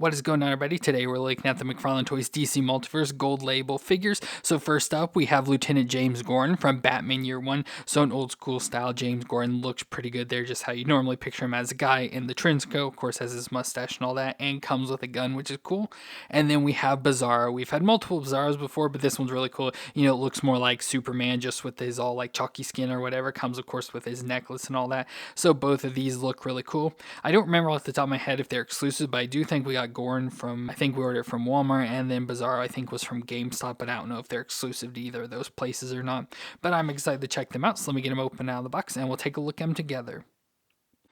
What is going on, everybody? Today we're looking at the McFarlane Toys DC Multiverse Gold Label figures. So first up, we have Lieutenant James Gordon from Batman Year 1. So an old school style James Gordon looks pretty good there, just how you normally picture him as a guy in the trench coat. Of course, has his mustache and all that, and comes with a gun, which is cool. And then we have Bizarro. We've had multiple Bizarros before, but this one's really cool. You know, it looks more like Superman, just with his all like chalky skin or whatever. Comes, of course, with his necklace and all that. So both of these look really cool. I don't remember off the top of my head if they're exclusive, but I do think we got Gordon from, I think we ordered it from Walmart, and then Bizarro I think was from GameStop, but I don't know if they're exclusive to either of those places or not. But I'm excited to check them out, so let me get them open out of the box and we'll take a look at them together.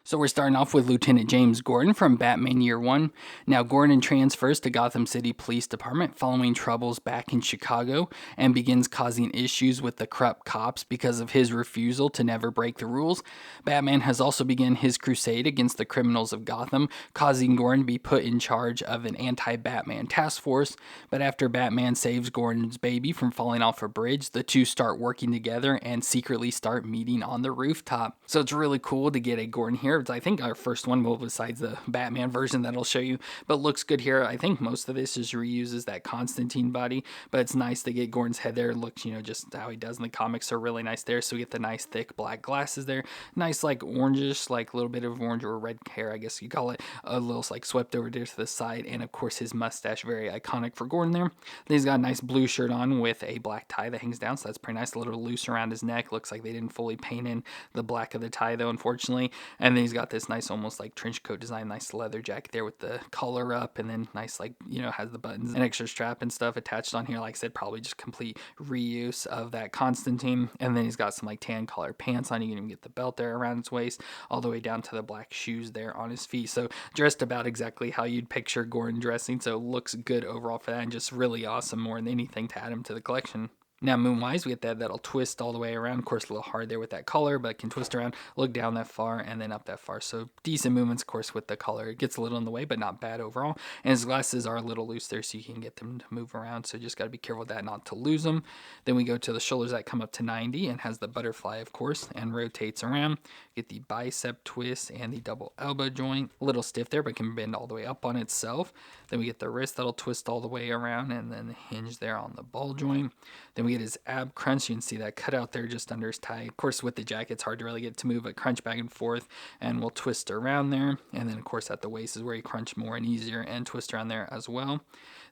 So we're starting off with Lieutenant James Gordon from Batman Year 1. Now, Gordon transfers to Gotham City Police Department following troubles back in Chicago and begins causing issues with the corrupt cops because of his refusal to never break the rules. Batman has also begun his crusade against the criminals of Gotham, causing Gordon to be put in charge of an anti-Batman task force. But after Batman saves Gordon's baby from falling off a bridge, the two start working together and secretly start meeting on the rooftop. So it's really cool to get a Gordon here. It's, I think, our first one, well, besides the Batman version that I'll show you, but looks good here. I think most of this just reuses that Constantine body, but it's nice to get Gordon's head there. It looks, you know, just how he does in the comics are really nice there. So we get the nice thick black glasses there, nice like orangish, like a little bit of orange or red hair, I guess you call it, a little like swept over there to the side, and of course his mustache, very iconic for Gordon there. Then he's got a nice blue shirt on with a black tie that hangs down, so that's pretty nice, a little loose around his neck. Looks like they didn't fully paint in the black of the tie though, unfortunately. And then he's got this nice almost like trench coat design, nice leather jacket there with the collar up, and then nice, like, you know, has the buttons and extra strap and stuff attached on here. Like I said, probably just complete reuse of that Constantine. And then he's got some like tan color pants on. You can even get the belt there around his waist, all the way down to the black shoes there on his feet. So dressed about exactly how you'd picture Gordon dressing. So looks good overall for that, and just really awesome, more than anything, to add him to the collection. Now, moon-wise, we get that'll twist all the way around. Of course, a little hard there with that collar, but can twist around, look down that far, and then up that far. So decent movements, of course, with the collar. It gets a little in the way, but not bad overall. And his glasses are a little loose there, so you can get them to move around. So just got to be careful with that, not to lose them. Then we go to the shoulders that come up to 90 and has the butterfly, of course, and rotates around. Get the bicep twist and the double elbow joint. A little stiff there, but can bend all the way up on itself. Then we get the wrist that'll twist all the way around, and then the hinge there on the ball joint. Then we get his ab crunch. You can see that cut out there just under his tie. Of course, with the jacket, it's hard to really get to move, but crunch back and forth, and we'll twist around there. And then, of course, at the waist is where you crunch more and easier, and twist around there as well.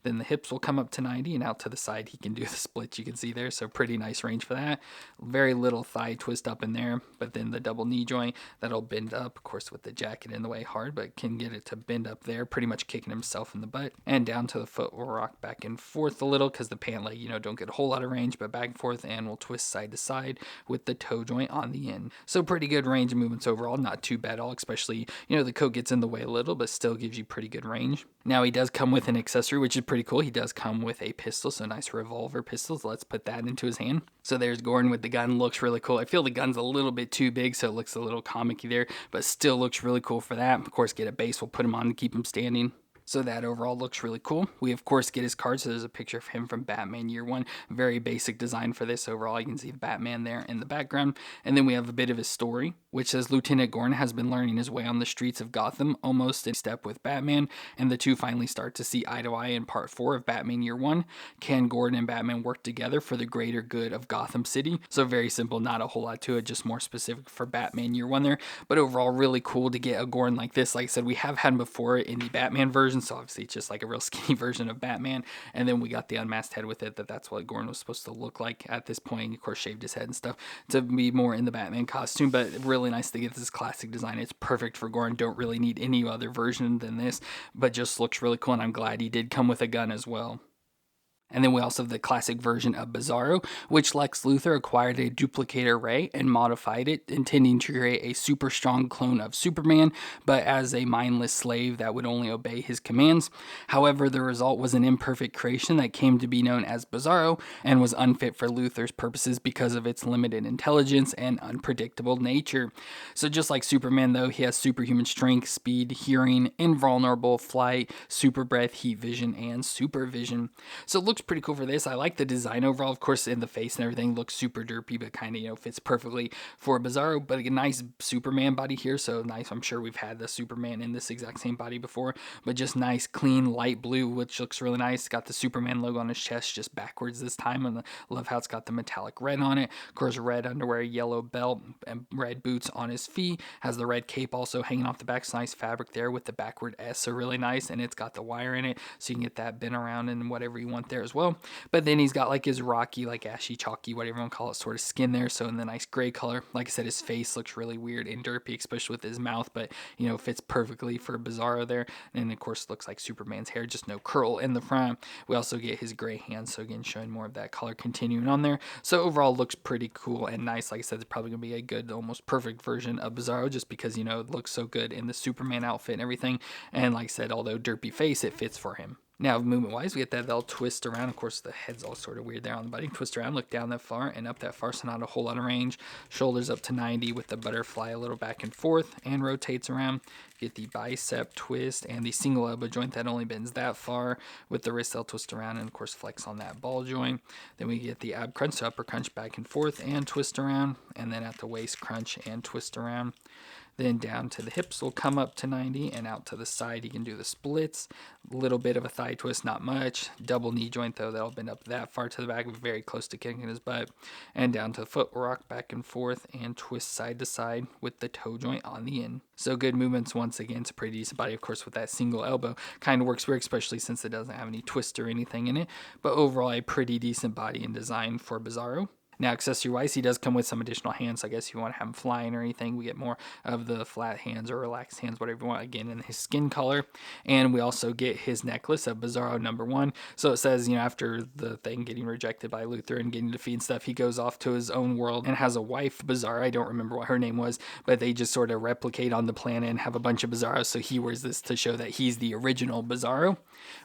Then the hips will come up to 90, and out to the side he can do the split, you can see there. So pretty nice range for that. Very little thigh twist up in there, but then the double knee joint, that'll bend up, of course, with the jacket in the way hard, but can get it to bend up there, pretty much kicking himself in the butt. And down to the foot will rock back and forth a little, because the pant leg, you know, don't get a whole lot of range, but back and forth, and we'll twist side to side with the toe joint on the end. So pretty good range of movements overall, not too bad at all, especially, you know, the coat gets in the way a little, but still gives you pretty good range. Now he does come with an accessory, which is pretty cool. He does come with a pistol, so nice revolver pistol. So let's put that into his hand. So there's Gordon with the gun. Looks really cool. I feel the gun's a little bit too big, so it looks a little comic-y there, but still looks really cool for that. Of course, get a base. We'll put him on to keep him standing. So that overall looks really cool. We, of course, get his card. So there's a picture of him from Batman Year 1. Very basic design for this overall. You can see the Batman there in the background. And then we have a bit of his story, which says Lieutenant Gordon has been learning his way on the streets of Gotham, almost in step with Batman, and the two finally start to see eye to eye in part 4 of Batman Year 1. Can Gordon and Batman work together for the greater good of Gotham City? So very simple, not a whole lot to it, just more specific for Batman Year 1 there. But overall, really cool to get a Gordon like this. Like I said, we have had him before in the Batman version, so obviously it's just like a real skinny version of Batman. And then we got the unmasked head with it, that's what Gordon was supposed to look like at this point. Of course, shaved his head and stuff to be more in the Batman costume, but really nice to get this classic design. It's perfect for Gordon. Don't really need any other version than this, but just looks really cool, and I'm glad he did come with a gun as well. And then we also have the classic version of Bizarro, which Lex Luthor acquired a duplicator ray and modified it, intending to create a super strong clone of Superman, but as a mindless slave that would only obey his commands. However, the result was an imperfect creation that came to be known as Bizarro, and was unfit for Luthor's purposes because of its limited intelligence and unpredictable nature. So just like Superman, though, he has superhuman strength, speed, hearing, invulnerable flight, super breath, heat vision, and supervision. So it looks pretty cool for this. I like the design overall. Of course, in the face and everything looks super derpy, but kind of, you know, fits perfectly for Bizarro. But a nice Superman body here, so nice. I'm sure we've had the Superman in this exact same body before, but just nice, clean, light blue, which looks really nice. Got the Superman logo on his chest, just backwards this time, and I love how it's got the metallic red on it. Of course, red underwear, yellow belt, and red boots on his feet. Has the red cape also hanging off the back. It's nice fabric there with the backward S, so really nice, and it's got the wire in it, so you can get that bent around and whatever you want there as well. But then he's got like his rocky, like ashy, chalky, whatever you want to call it, sort of skin there, so in the nice gray color. Like I said, his face looks really weird and derpy, especially with his mouth, but you know, fits perfectly for Bizarro there. And of course, looks like Superman's hair, just no curl in the front. We also get his gray hands, so again, showing more of that color continuing on there. So overall, looks pretty cool and nice. Like I said, it's probably gonna be a good, almost perfect version of Bizarro, just because, you know, it looks so good in the Superman outfit and everything. And like I said, although derpy face, it fits for him. Now, movement-wise, we get that they'll twist around. Of course, the head's all sort of weird there on the body. Twist around, look down that far and up that far, so not a whole lot of range. Shoulders up to 90 with the butterfly a little back and forth and rotates around. Get the bicep twist and the single elbow joint that only bends that far. With the wrist, they'll twist around and, of course, flex on that ball joint. Then we get the ab crunch, so upper crunch back and forth and twist around. And then at the waist, crunch and twist around. Then down to the hips will come up to 90, and out to the side you can do the splits. A little bit of a thigh twist, not much. Double knee joint though, that'll bend up that far to the back, very close to kicking his butt. And down to the foot, rock back and forth and twist side to side with the toe joint on the end. So good movements once again. It's a pretty decent body, of course, with that single elbow. Kind of works weird, especially since it doesn't have any twist or anything in it. But overall, a pretty decent body and design for Bizarro. Now, accessory-wise, he does come with some additional hands. So I guess if you want to have him flying or anything, we get more of the flat hands or relaxed hands, whatever you want, again, in his skin color. And we also get his necklace of Bizarro #1. So it says, you know, after the thing getting rejected by Luthor and getting defeated and stuff, he goes off to his own world and has a wife, Bizarro. I don't remember what her name was, but they just sort of replicate on the planet and have a bunch of Bizarros. So he wears this to show that he's the original Bizarro.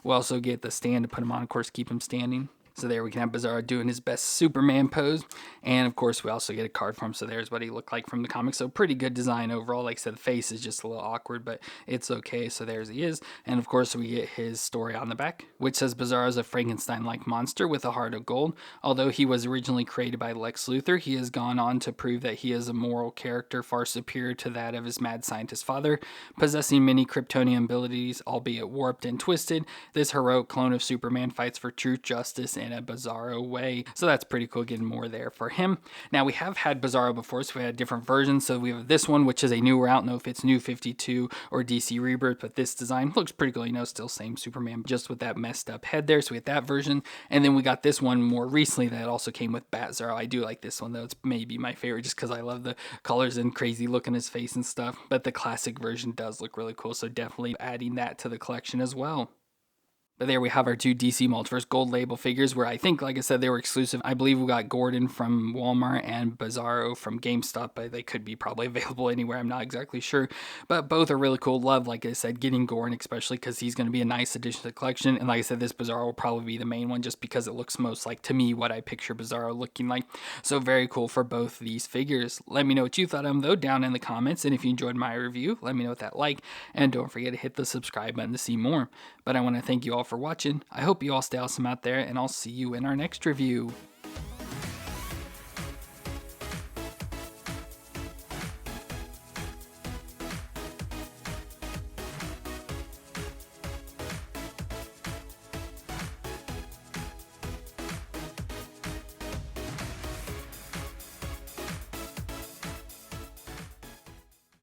We also get the stand to put him on, of course, keep him standing. So there we can have Bizarro doing his best Superman pose. And of course, we also get a card from him. So there's what he looked like from the comics. So pretty good design overall. Like I said, the face is just a little awkward, but it's okay. So there's he is. And of course, we get his story on the back, which says Bizarro is a Frankenstein-like monster with a heart of gold. Although he was originally created by Lex Luthor, he has gone on to prove that he is a moral character far superior to that of his mad scientist father. Possessing many Kryptonian abilities, albeit warped and twisted, this heroic clone of Superman fights for truth, justice, and a Bizarro way. So that's pretty cool, getting more there for him. Now, we have had Bizarro before, so we had different versions. So we have this one, which is a newer, I don't know if it's New 52 or DC Rebirth, but this design looks pretty cool, you know, still same Superman, just with that messed up head there. So we had that version. And then we got this one more recently that also came with Bat-Zaro. I do like this one, though. It's maybe my favorite just because I love the colors and crazy look in his face and stuff. But the classic version does look really cool, so definitely adding that to the collection as well. But there we have our two DC Multiverse gold label figures where I think, like I said, they were exclusive. I believe we got Gordon from Walmart and Bizarro from GameStop, but they could be probably available anywhere. I'm not exactly sure. But both are really cool. Love, like I said, getting Gordon, especially because he's going to be a nice addition to the collection. And like I said, this Bizarro will probably be the main one just because it looks most like, to me, what I picture Bizarro looking like. So very cool for both these figures. Let me know what you thought of them, though, down in the comments. And if you enjoyed my review, let me know with that like. And don't forget to hit the subscribe button to see more. But I want to thank you all for watching. I hope you all stay awesome out there, and I'll see you in our next review.